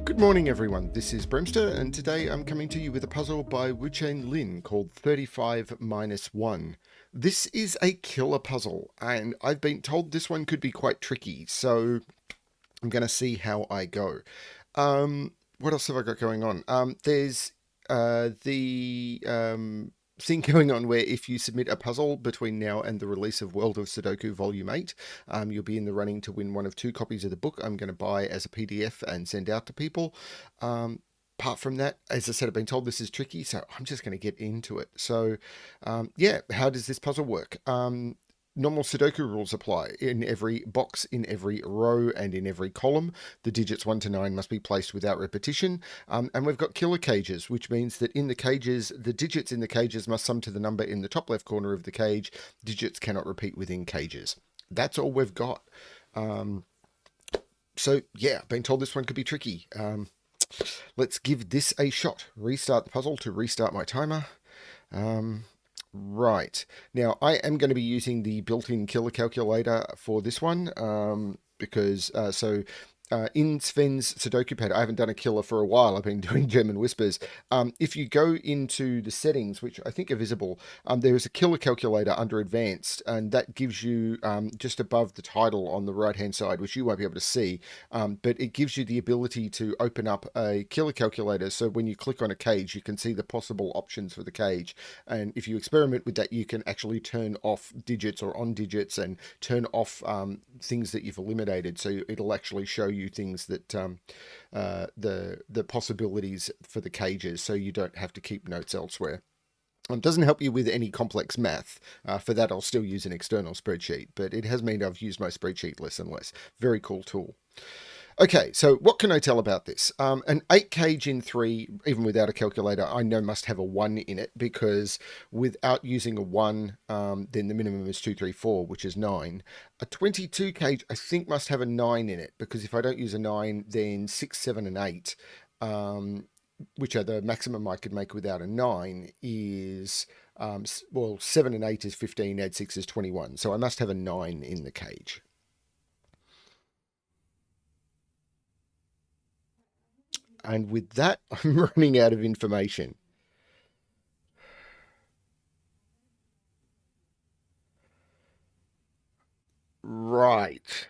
Good morning everyone, this is BremSter and today I'm coming to you with a puzzle by Wu-chian Lin called 35 minus 1. This is a killer puzzle and I've been told this one could be quite tricky, so I'm going to see how I go. What else have I got going on? There's the thing going on where if you submit a puzzle between now and the release of World of Sudoku Volume 8, you'll be in the running to win one of 2 copies of the book I'm going to buy as a PDF and send out to people. Apart from that, as I said, I've been told this is tricky, so I'm just going to get into it. So, yeah, how does this puzzle work? Normal Sudoku rules apply. In every box, in every row, and in every column, the digits 1 to 9 must be placed without repetition. And we've got killer cages, which means that in the cages, the digits in the cages must sum to the number in the top left corner of the cage. Digits cannot repeat within cages. That's all we've got. So, yeah, been told this one could be tricky. Let's give this a shot. Restart the puzzle to restart my timer. Right, now I am going to be using the built-in killer calculator for this one because in Sven's Sudoku pad, I haven't done a killer for a while. I've been doing German whispers. If you go into the settings, which I think are visible, there is a killer calculator under advanced, and that gives you just above the title on the right-hand side, which you won't be able to see, but it gives you the ability to open up a killer calculator. So when you click on a cage, you can see the possible options for the cage. And if you experiment with that, you can actually turn off digits or on digits and turn off things that you've eliminated. So it'll actually show you things that the possibilities for the cages, so you don't have to keep notes elsewhere. It doesn't help you with any complex math. For that, I'll still use an external spreadsheet, but it has meant I've used my spreadsheet less and less. Very cool tool. Okay, so what can I tell about this? An 8 cage in 3, even without a calculator, I know must have a 1 in it, because without using a 1, then the minimum is 2, 3, 4, which is 9. A 22 cage, I think, must have a 9 in it, because if I don't use a 9, then 6, 7, and 8, which are the maximum I could make without a 9, is, well, 7 and 8 is 15, add 6 is 21. So I must have a 9 in the cage. And with that, I'm running out of information. Right.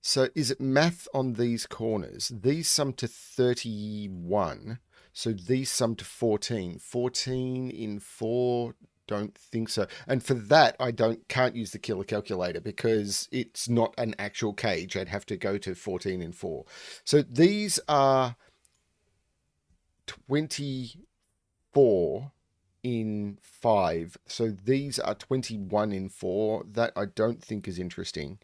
So is it math on these corners? These sum to 31. So these sum to 14. 14 in 4, don't think so. And for that, I can't use the killer calculator because it's not an actual cage. I'd have to go to 14 in 4. So these are 24 in 5. So these are 21 in 4. That I don't think is interesting.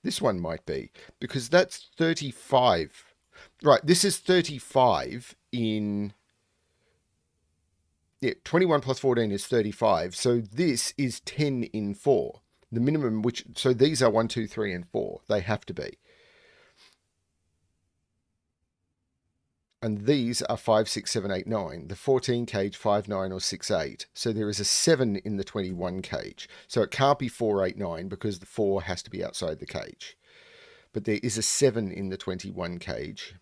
This one might be, because that's 35. Right, this is 35 in... Yeah, 21 plus 14 is 35. So this is 10 in 4. The minimum, which... So these are 1, 2, 3, and 4. They have to be. And these are 5, 6, 7, 8, 9. The 14 cage, 5, 9, or 6, 8. So there is a 7 in the 21 cage. So it can't be 4, 8, 9 because the 4 has to be outside the cage. But there is a 7 in the 21 cage.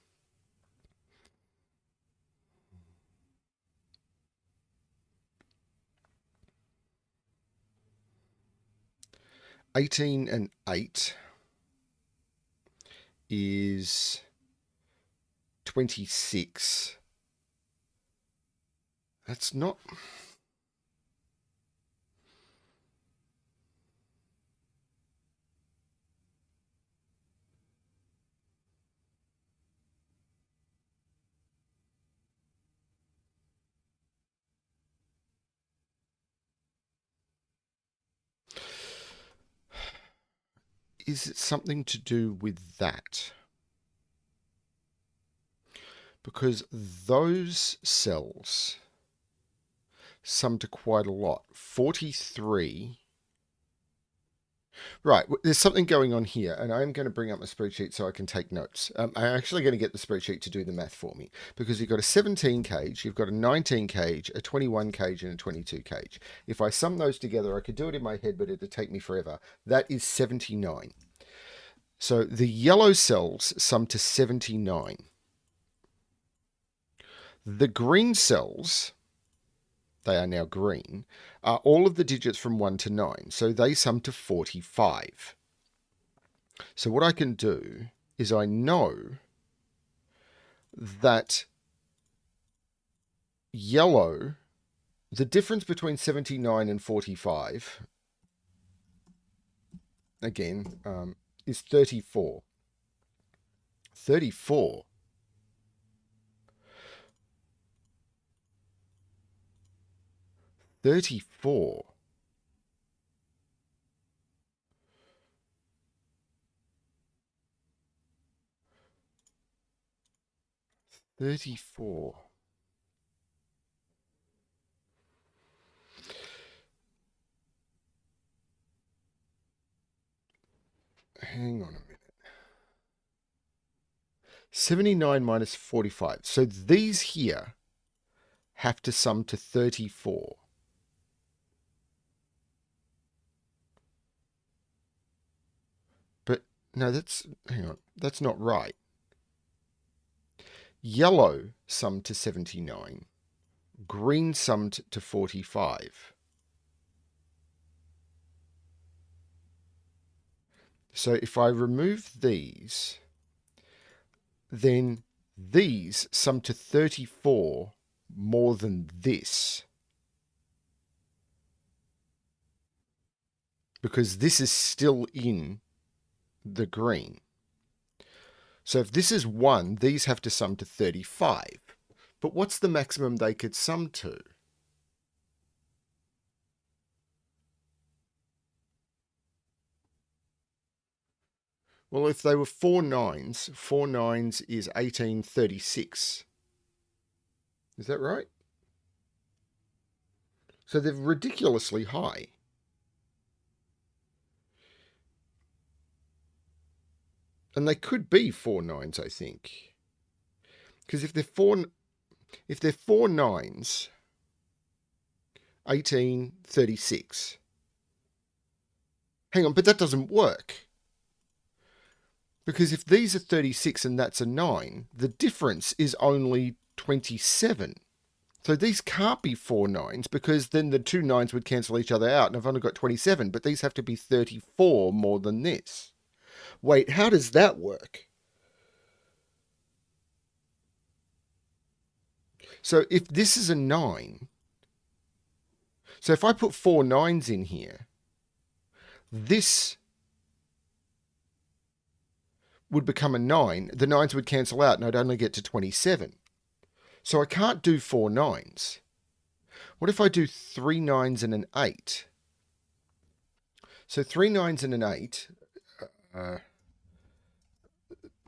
(18 and 8) is 26. That's not... Is it something to do with that? Because those cells sum to quite a lot. 43. Right, there's something going on here, and I'm going to bring up my spreadsheet so I can take notes. I'm actually going to get the spreadsheet to do the math for me, because you've got a 17 cage, you've got a 19 cage, a 21 cage, and a 22 cage. If I sum those together, I could do it in my head, but it'd take me forever. That is 79. So the yellow cells sum to 79. The green cells, they are now green, are all of the digits from 1 to 9. So they sum to 45. So what I can do is I know that yellow, the difference between 79 and 45, again, is 34. 34. 34. 34. Hang on a minute. 79 minus 45. So these here have to sum to 34. But no, hang on, that's not right. Yellow summed to 79. Green summed to 45. So if I remove these, then these sum to 34 more than this. Because this is still in the green. So if this is 1, these have to sum to 35. But what's the maximum they could sum to? Well, if they were 4 nines, 4 nines is 1836. Is that right? So they're ridiculously high. And they could be 4 nines, I think. Because if they're 4 nines, 1836. Hang on, but that doesn't work. Because if these are 36 and that's a 9, the difference is only 27. So these can't be 4 nines because then the 2 nines would cancel each other out and I've only got 27, but these have to be 34 more than this. Wait, how does that work? So if this is a 9, so if I put 4 nines in here, this would become a 9. The 9s would cancel out and I'd only get to 27. So I can't do 4 nines. What if I do 3 nines and an 8? So 3 nines and an 8,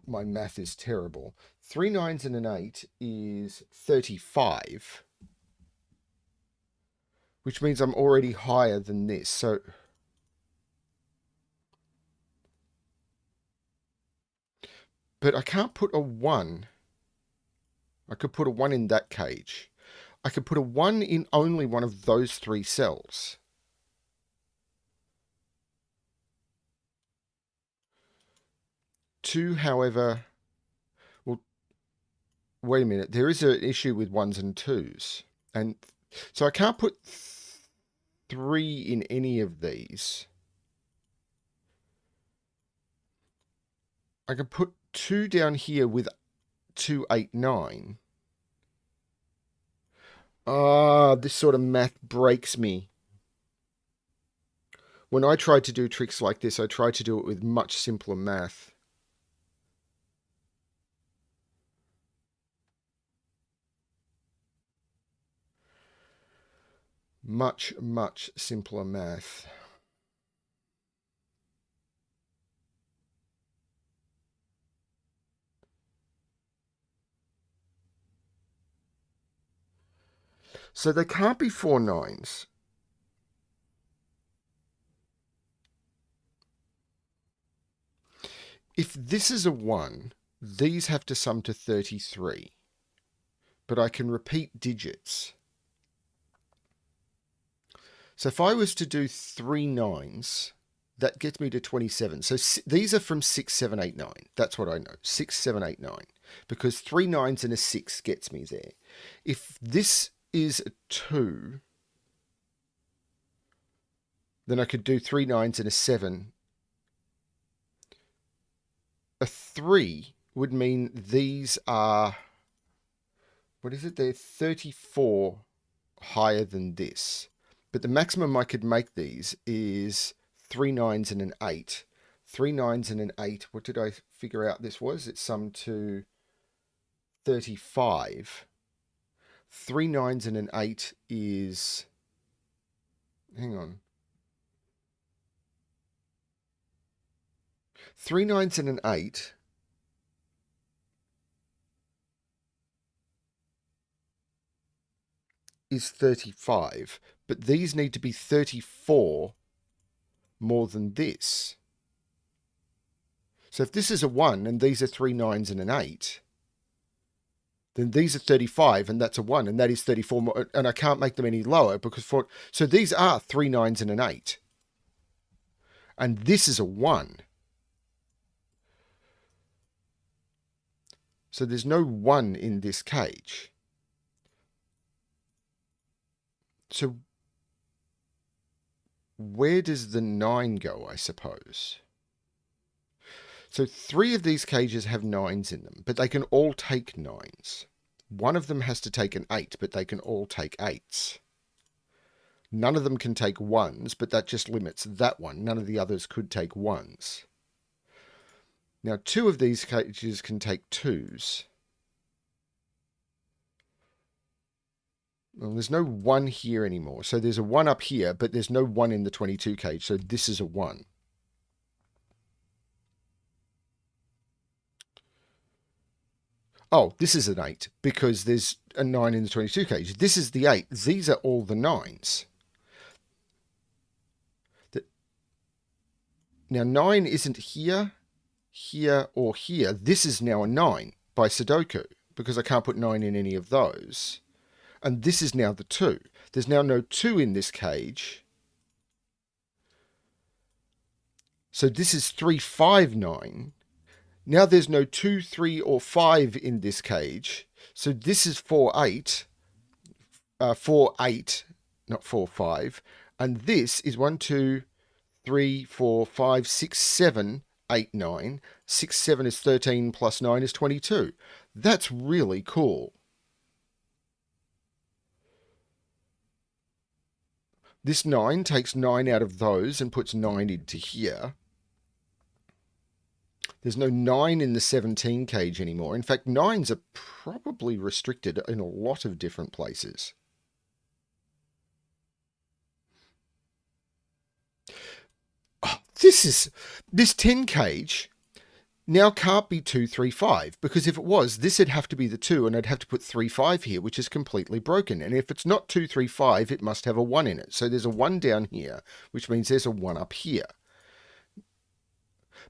my math is terrible. 3 nines and an 8 is 35, which means I'm already higher than this. So but I can't put a 1. I could put a 1 in that cage. I could put a 1 in only one of those 3 cells. Two, however, well, wait a minute. There is an issue with 1s and 2s. And so I can't put 3 in any of these. I can put 2 down here with 2, 8, 9. This sort of math breaks me. When I try to do tricks like this, I try to do it with much simpler math. Much, much simpler math. So they can't be 4 nines. If this is a 1, these have to sum to 33. But I can repeat digits. So if I was to do 3 nines, that gets me to 27. So these are from 6, 7, 8, 9. That's what I know. 6, 7, 8, 9. because 3 9s and a 6 gets me there. If this is a 2, then I could do 3 9s and a 7. A 3 would mean these are, what is it? They're 34 higher than this. But the maximum I could make these is 3 9s and an 8. 3 9s and an 8. What did I figure out this was? It summed to 35. 3 9s and an 8 is... Hang on. 3 9s and an 8 is 35, but these need to be 34 more than this. So if this is a 1 and these are 3 9s and an 8, then these are 35 and that's a 1 and that is 34 more, and I can't make them any lower because so these are 3 9s and an 8. And this is a 1. So there's no 1 in this cage. So where does the 9 go, I suppose? So 3 of these cages have 9s in them, but they can all take 9s. One of them has to take an 8, but they can all take 8s. None of them can take 1s, but that just limits that one. None of the others could take 1s. Now 2 of these cages can take 2s. Well, there's no 1 here anymore. So there's a 1 up here, but there's no 1 in the 22 cage. So this is a 1. Oh, this is an 8 because there's a 9 in the 22 cage. This is the 8. These are all the 9s. Now 9 isn't here, here, or here. This is now a 9 by Sudoku because I can't put 9 in any of those. And this is now the 2. There's now no 2 in this cage. So this is 3, 5, 9. Now there's no 2, 3, or 5 in this cage. So this is 4, 8. 4, 8, not 4, 5. And this is 1, 2, 3, 4, 5, 6, 7, 8, 9. 6, 7 is 13 plus 9 is 22. That's really cool. This 9 takes 9 out of those and puts 9 into here. There's no 9 in the 17 cage anymore. In fact, 9s are probably restricted in a lot of different places. Oh, this 10 cage now can't be 2, 3, 5, because if it was, this would have to be the 2, and I'd have to put 3, 5 here, which is completely broken. And if it's not 2, 3, 5, it must have a 1 in it. So there's a 1 down here, which means there's a 1 up here.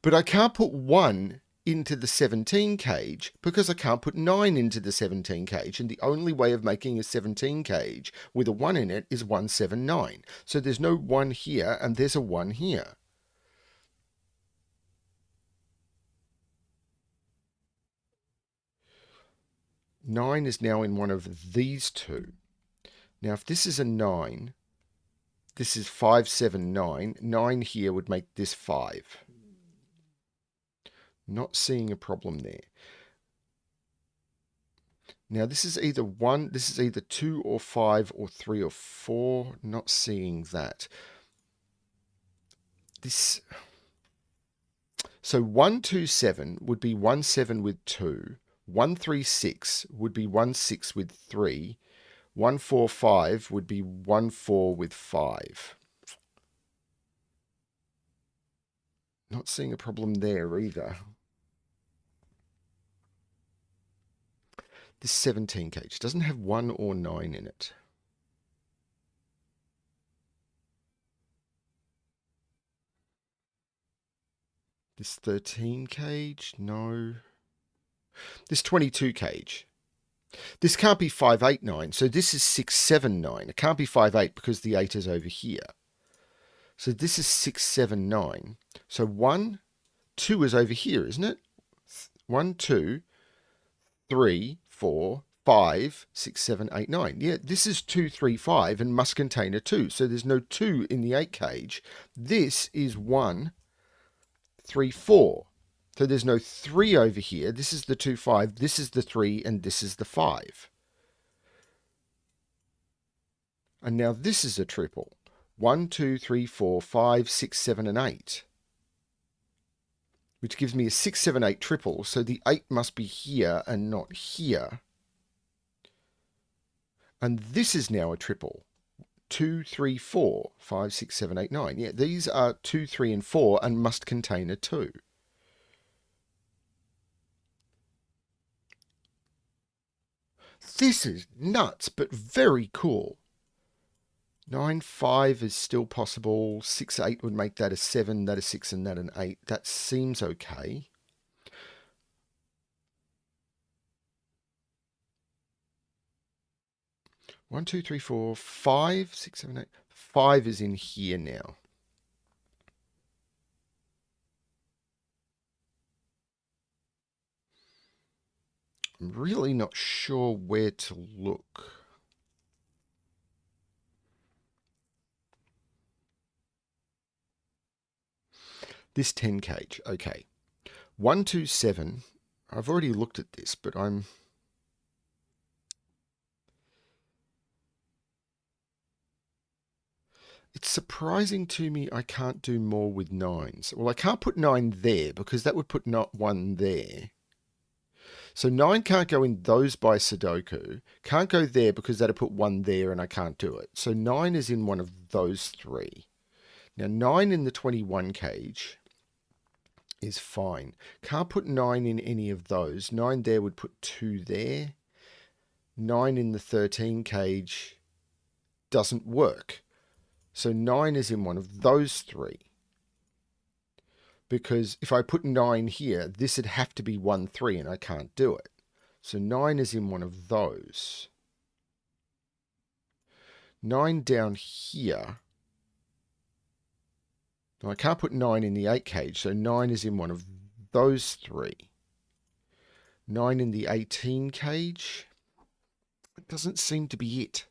But I can't put 1 into the 17 cage because I can't put 9 into the 17 cage. And the only way of making a 17 cage with a 1 in it is 1, 7, 9. So there's no 1 here and there's a 1 here. Nine is now in one of these two. Now if this is a 9, this is 5, 7, 9. 9 here would make this 5. Not seeing a problem there. Now this is either 1, this is either 2 or 5 or 3 or 4. Not seeing that. This, so 1, 2, 7 would be 1, 7 with 2. 1, 3, 6 would be 1, 6 with 3. 1, 4, 5 would be 1, 4 with 5. Not seeing a problem there either. This 17 cage doesn't have 1 or 9 in it. This 13 cage, no. This 22 cage. This can't be 5, 8, 9. So this is 6, 7, 9. It can't be 5, 8 because the 8 is over here. So this is 6, 7, 9. So 1, 2 is over here, isn't it? 1, 2. 3, 4, 5, 6, 7, 8, 9. Yeah, this is 2, 3, 5 and must contain a 2. So there's no 2 in the 8 cage. This is 1, 3, 4. So there's no 3 over here. This is the 2, 5. This is the 3 and this is the 5. And now this is a triple. 1, 2, 3, 4, 5, 6, 7, and 8. Which gives me a 6, 7, 8 triple. So the 8 must be here and not here. And this is now a triple. 2, 3, 4, 5, 6, 7, 8, 9. Yeah, these are 2, 3, and 4 and must contain a 2. This is nuts, but very cool. 9, 5 is still possible. 6, 8 would make that a 7, that a 6, and that an 8. That seems okay. One, two, three, four, 5, 6, 7, 8. 5 is in here now. I'm really not sure where to look. This 10 cage, okay. 1, 2, 7. I've already looked at this, but it's surprising to me I can't do more with 9s. Well, I can't put 9 there because that would put not 1 there. So 9 can't go in those by Sudoku. Can't go there because that'll put 1 there and I can't do it. So 9 is in one of those 3. Now 9 in the 21 cage is fine. Can't put 9 in any of those. 9 there would put 2 there. 9 in the 13 cage doesn't work. So 9 is in one of those 3. Because if I put 9 here, this would have to be 1, 3, and I can't do it. So 9 is in one of those. 9 down here. Now I can't put 9 in the 8 cage, so 9 is in one of those 3. 9 in the 18 cage. It doesn't seem to be it.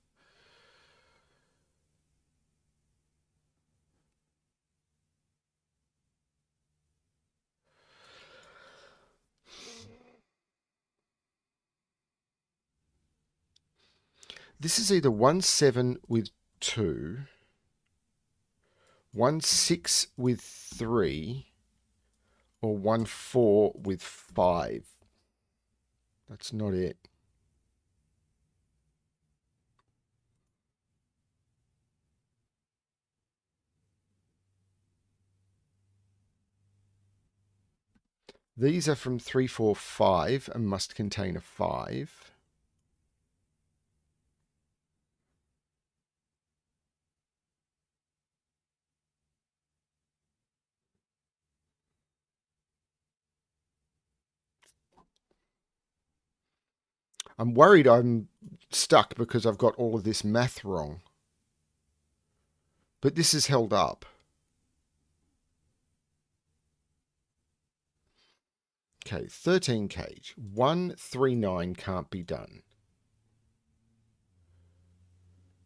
This is either 1, 7 with 2, 1, 6 with 3, or 1, 4 with 5. That's not it. These are from 3, 4, 5 and must contain a 5. I'm worried I'm stuck because I've got all of this math wrong. But this is held up. Okay, 13 cage. 1, 3, 9 can't be done.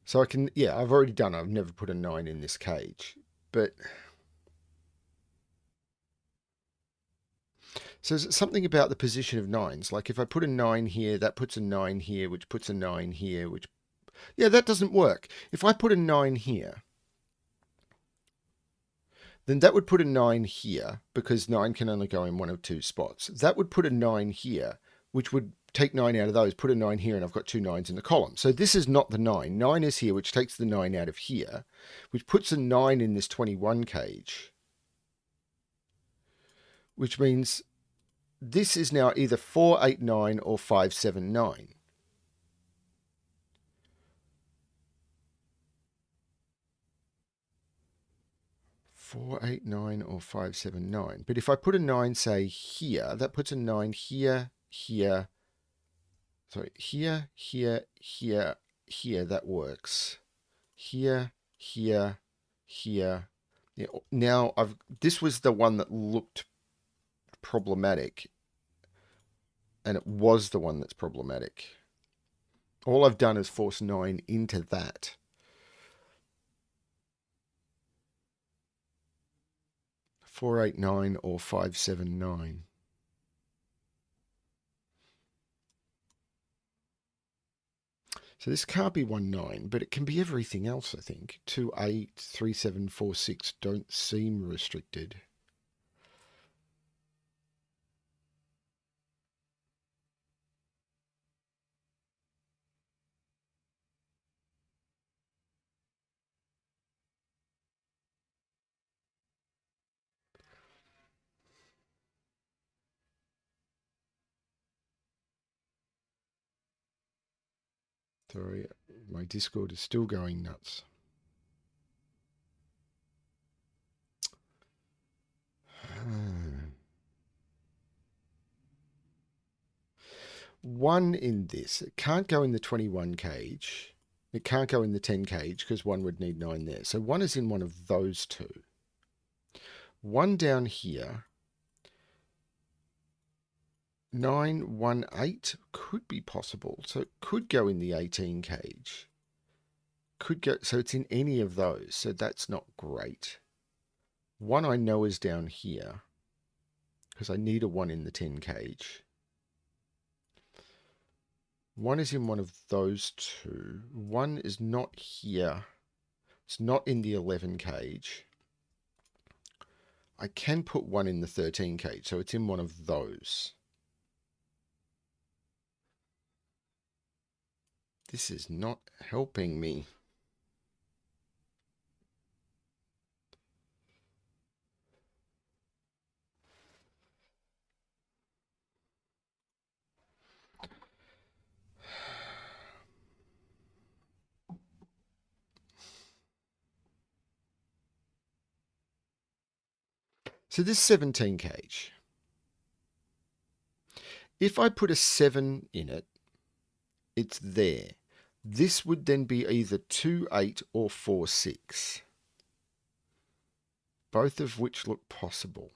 So I can, yeah, I've already done it. I've never put a 9 in this cage. But, so is it something about the position of 9s? Like if I put a 9 here, that puts a 9 here, which puts a 9 here, which, yeah, that doesn't work. If I put a 9 here, then that would put a 9 here, because 9 can only go in one of 2 spots. That would put a 9 here, which would take 9 out of those, put a 9 here, and I've got 2 9s in the column. So this is not the 9. 9 is here, which takes the 9 out of here, which puts a 9 in this 21 cage, which means this is now either 4, 8, 9 or 5, 7, 9. Four, 8, 9 or 5, 7, 9. But if I put a 9, say, here, that puts a 9 here, here, sorry, here, here, here, here, that works. Here, here, here. Yeah, now this was the one that looked problematic. and it was the one that's problematic. All I've done is force 9 into that. Four, 8, 9 or 5, 7, 9. So this can't be 1, 9, but it can be everything else, I think. 2, 8, 3, 7, 4, 6 don't seem restricted. Sorry, my Discord is still going nuts. One in this. It can't go in the 21 cage. It can't go in the 10 cage because one would need 9 there. So one is in one of those two. One down here. 9, 1, 8 could be possible. So it could go in the 18 cage. Could go, so it's in any of those. So that's not great. One I know is down here because I need a 1 in the 10 cage. One is in one of those two. One is not here. It's not in the 11 cage. I can put one in the 13 cage, so it's in one of those. This is not helping me. So this 17 cage. If I put a 7 in it, it's there. This would then be either 2, 8 or 4, 6. Both of which look possible.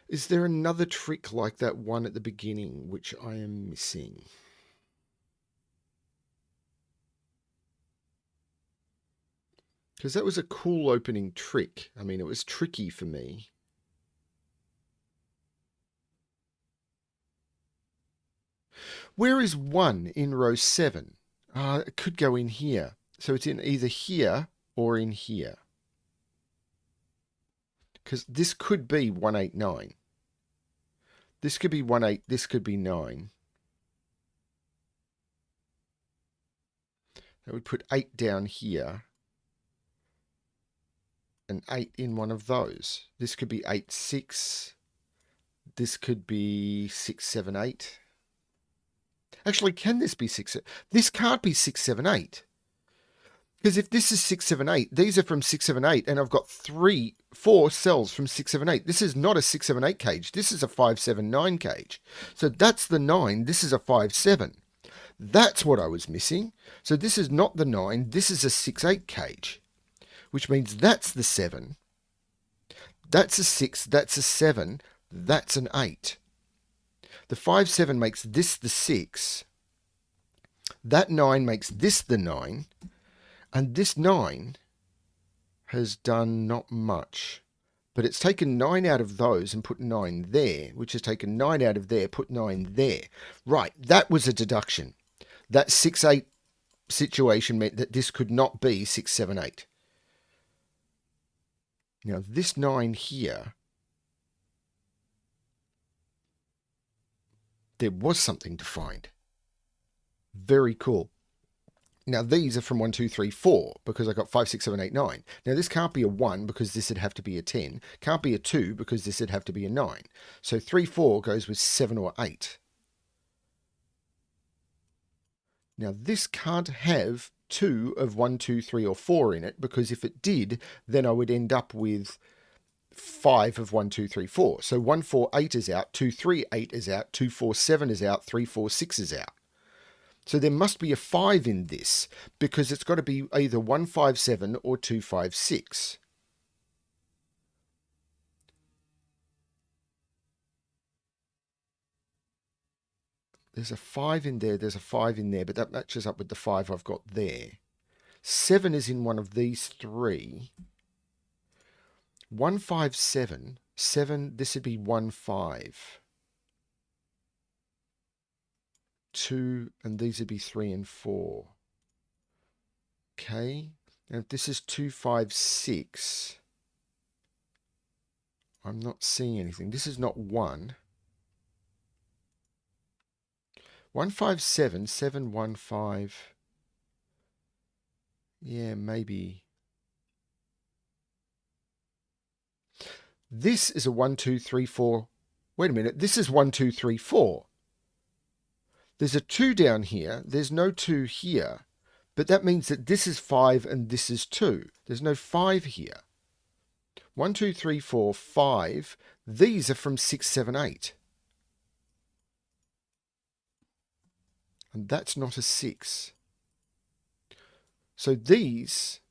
Is there another trick like that one at the beginning which I am missing? Because that was a cool opening trick. I mean, it was tricky for me. Where is 1 in row 7? It could go in here. So it's in either here or in here. Because this could be 1, 8, 9. This could be 1, 8. This could be 9. I would put 8 down here. And 8 in one of those. This could be 8, 6. This could be 6, 7, 8. Actually, can this be 6? This can't be 6, 7, 8. Because if this is 6, 7, 8, these are from 6, 7, 8, and I've got 4 cells from 6, 7, 8. This is not a 6, 7, 8 cage. This is a 5, 7, 9 cage. So that's the 9. This is a 5, 7. That's what I was missing. So this is not the 9. This is a 6, 8 cage, which means that's the 7. That's a 6. That's a 7. That's an 8. The 5, 7 makes this the 6. That 9 makes this the 9. And this 9 has done not much. But it's taken 9 out of those and put 9 there, which has taken 9 out of there, put 9 there. Right, that was a deduction. That 6, 8 situation meant that this could not be 6, 7, 8. Now, this 9 here, there was something to find. Very cool. Now, these are from 1, 2, 3, 4, because I got 5, 6, 7, 8, 9. Now, this can't be a 1 because this would have to be a 10. Can't be a 2 because this would have to be a 9. So 3, 4 goes with 7 or 8. Now, this can't have 2 of 1, 2, 3, or 4 in it, because if it did, then I would end up with 5 of 1, 2, 3, 4. So 1, 4, 8 is out, 2, 3, 8 is out, 2, 4, 7 is out, 3, 4, 6 is out. So there must be a 5 in this, because it's got to be either 1, 5, 7 or 2, 5, 6. There's a 5 in there, there's a 5 in there, but that matches up with the 5 I've got there. 7 is in one of these 3. 1, 5, 7. 7, this would be 1, 5. 2, and these would be 3 and 4. Okay, and if this is 2, 5, 6, I'm not seeing anything. This is not 1. 1, 5, 7, 7, 1, 5. Yeah, maybe. This is a 1, 2, 3, 4. Wait a minute, this is 1, 2, 3, 4. There's a 2 down here. There's no 2 here. But that means that this is 5 and this is 2. There's no 5 here. 1, 2, 3, 4, 5. These are from 6, 7, 8. And that's not a 6. So these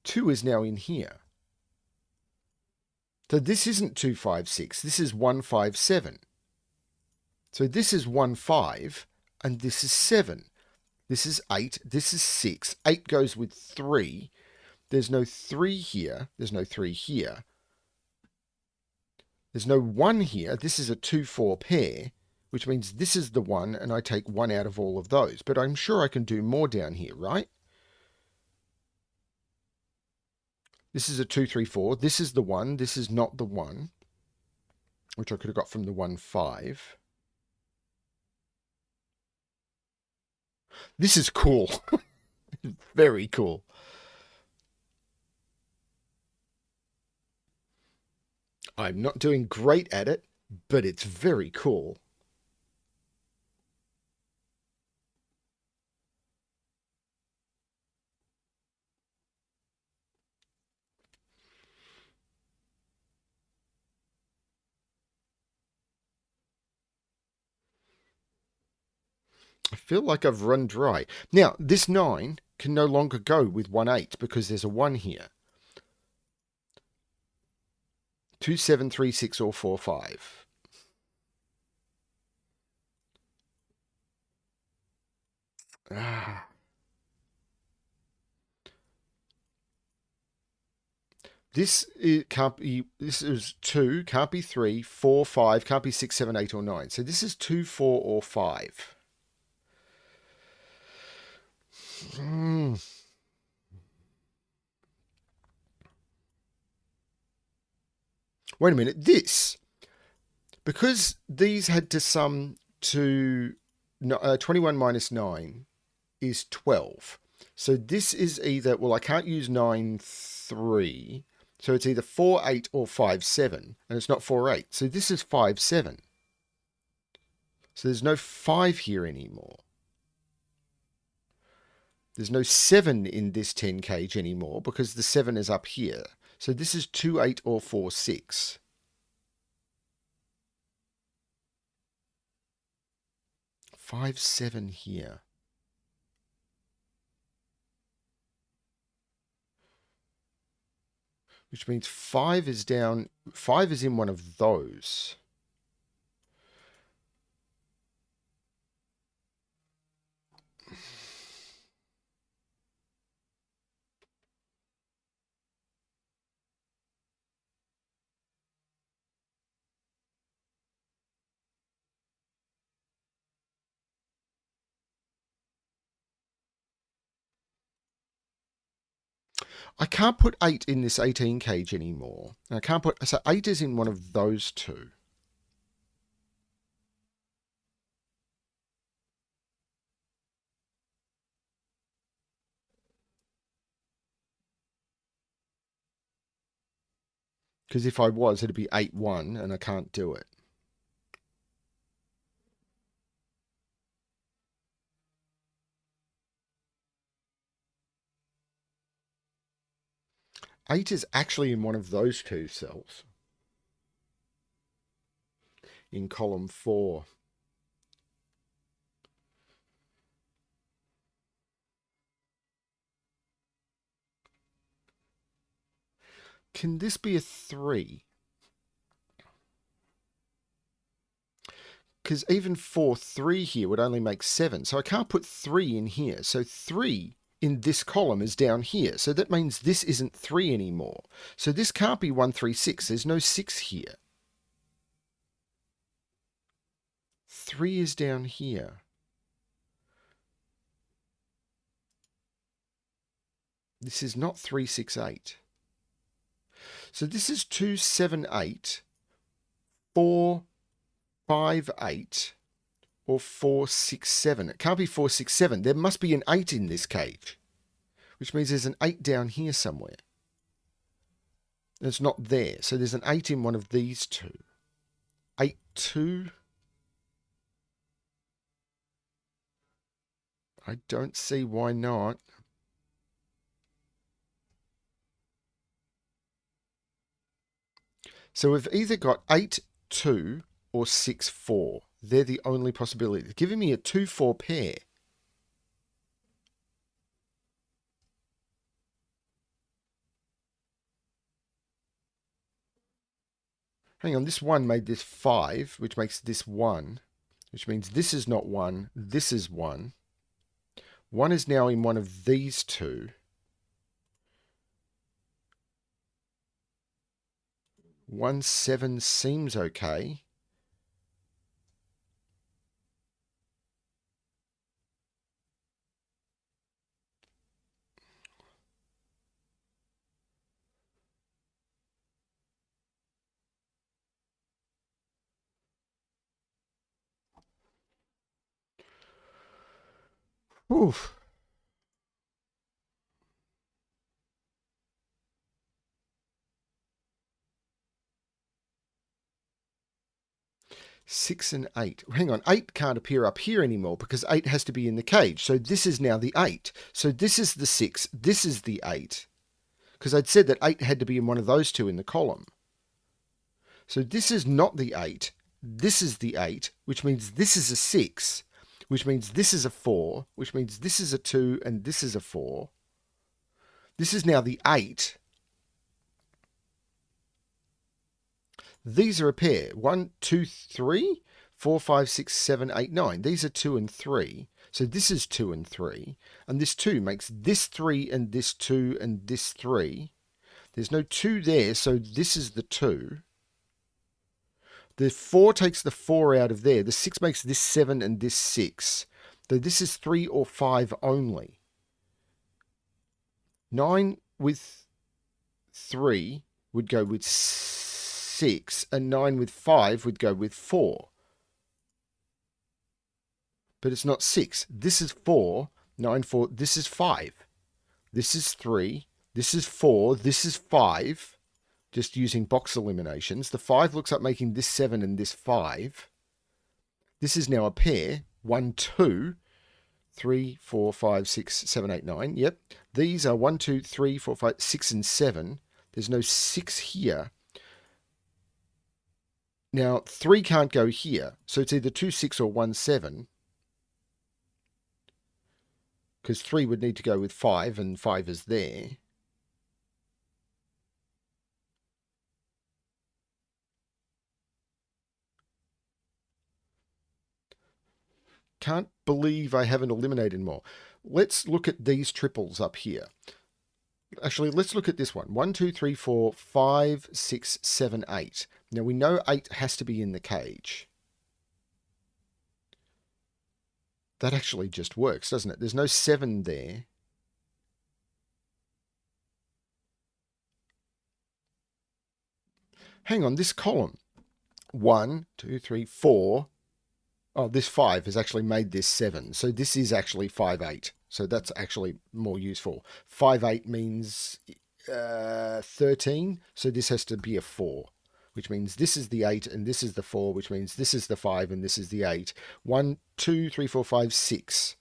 2 is now in here. So this isn't 2, 5, 6. This is 1, 5, 7. So this is 1, 5, and this is 7. This is 8. This is 6. 8 goes with 3. There's no 3 here. There's no 3 here. There's no 1 here. This is a 2, 4 pair, which means this is the 1, and I take 1 out of all of those. But I'm sure I can do more down here, right? This is a 2, 3, 4. This is the 1. This is not the 1, which I could have got from the 1, 5. This is cool. Very cool. I'm not doing great at it, but it's very cool. I feel like I've run dry. Now, this 9 can no longer go with 1, 8 because there's a 1 here. 2, 7, 3, 6, or 4, 5. Can't be. This is 2, can't be 3, 4, 5, can't be 6, 7, 8, or 9. So this is 2, 4, or 5. Wait a minute. Because these had to sum to 21 minus 9 is 12. So this is either, well, I can't use 9, 3. So it's either 4, 8 or 5, 7. And it's not 4, 8. So this is 5, 7. So there's no 5 here anymore. There's no 7 in this 10 cage anymore because the 7 is up here. So this is 2, 8 or 4, 6. 5, 7 here. Which means 5 is down. 5 is in one of those. I can't put 8 in this 18 cage anymore. I can't put. So 8 is in one of those two. Because if I was, it'd be 8, 1, and I can't do it. 8 is actually in one of those two cells in column 4. Can this be a 3? Because even 3 here would only make 7. So I can't put 3 in here. So 3 in this column is down here. So that means this isn't 3 anymore. So this can't be 1, 3, 6. There's no 6 here. 3 is down here. This is not 3, 6, 8. So this is 2, 7, 8, 4, 5, 8, or 4, 6, 7. It can't be 4, 6, 7. There must be an 8 in this cage, which means there's an 8 down here somewhere. It's not there. So there's an 8 in one of these two. 8, 2. I don't see why not. So we've either got 8, 2 or 6, 4. They're the only possibility. They're giving me a 2, 4 pair. Hang on, this 1 made this 5, which makes this 1, which means this is not 1, this is 1. 1 is now in one of these two. 1, 7 seems okay. Oof. Six and 8. Hang on, 8 can't appear up here anymore because 8 has to be in the cage. So this is now the 8. So this is the 6. This is the 8. Because I'd said that 8 had to be in one of those two in the column. So this is not the 8. This is the 8, which means this is a 6, which means this is a 4, which means this is a 2, and this is a 4. This is now the 8. These are a pair. 1, 2, 3, 4, 5, 6, 7, 8, 9. These are 2 and 3. So this is 2 and 3. And this 2 makes this 3 and this 2 and this 3. There's no 2 there, so this is the 2. The 4 takes the 4 out of there. The 6 makes this 7 and this 6. So this is 3 or 5 only. 9 with 3 would go with 6, and 9 with 5 would go with 4. But it's not 6. This is 4. 9, 4. This is 5. This is 3. This is 4. This is 5. Just using box eliminations. The 5 looks like making this 7 and this 5. This is now a pair. 1, 2, 3, 4, 5, 6, 7, 8, 9. Yep. These are 1, 2, 3, 4, 5, 6, and 7. There's no 6 here. Now, 3 can't go here. So it's either 2, 6 or 1, 7. Because 3 would need to go with 5, and 5 is there. Can't believe I haven't eliminated more. Let's look at these triples up here. Actually, let's look at this one. 1, 2, 3, 4, 5, 6, 7, 8. Now, we know 8 has to be in the cage. That actually just works, doesn't it? There's no 7 there. Hang on, this column. 1, 2, 3, 4. Oh, this 5 has actually made this 7. So this is actually 5, 8. So that's actually more useful. 5, 8 means 13. So this has to be a 4, which means this is the 8 and this is the 4, which means this is the 5 and this is the 8. 1, 2, 3, 4, 5, 6.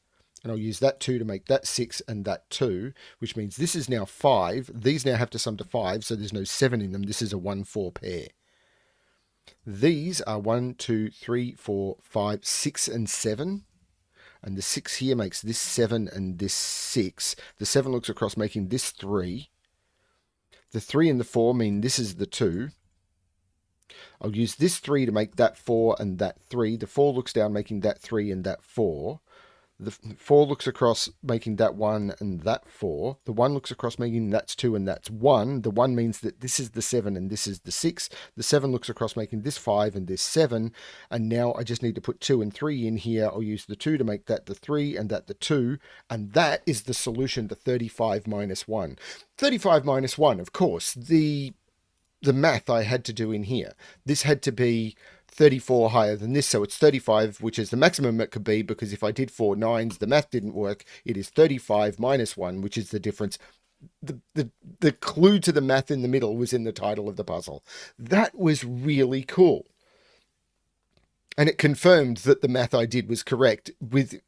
And I'll use that 2 to make that 6 and that 2, which means this is now 5. These now have to sum to 5, so there's no 7 in them. This is a 1-4 pair. These are 1, 2, 3, 4, 5, 6, and 7. And the 6 here makes this 7 and this 6. The 7 looks across, making this 3. The 3 and the 4 mean this is the 2. I'll use this 3 to make that 4 and that 3. The 4 looks down, making that 3 and that 4. The 4 looks across, making that 1 and that 4. The 1 looks across, making that's 2 and that's 1. The 1 means that this is the 7 and this is the 6. The 7 looks across, making this 5 and this 7. And now I just need to put 2 and 3 in here. I'll use the 2 to make that the 3 and that the 2. And that is the solution to 35 minus 1. 35 minus 1, of course, the math I had to do in here. This had to be 34 higher than this, so it's 35, which is the maximum it could be, because if I did 4 9s, the math didn't work. It is 35 minus 1, which is the difference. The clue to the math in the middle was in the title of the puzzle. That was really cool. And it confirmed that the math I did was correct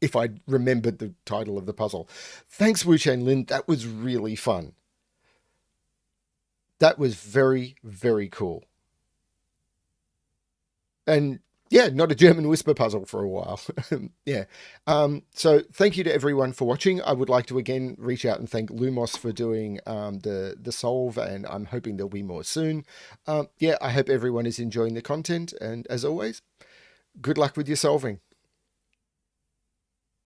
if I remembered the title of the puzzle. Thanks, Wu-chian Lin. That was really fun. That was very, very cool. And yeah, not a German whisper puzzle for a while. Yeah. So thank you to everyone for watching. I would like to again reach out and thank Lumos for doing the solve, and I'm hoping there'll be more soon. Yeah, I hope everyone is enjoying the content, and as always, good luck with your solving.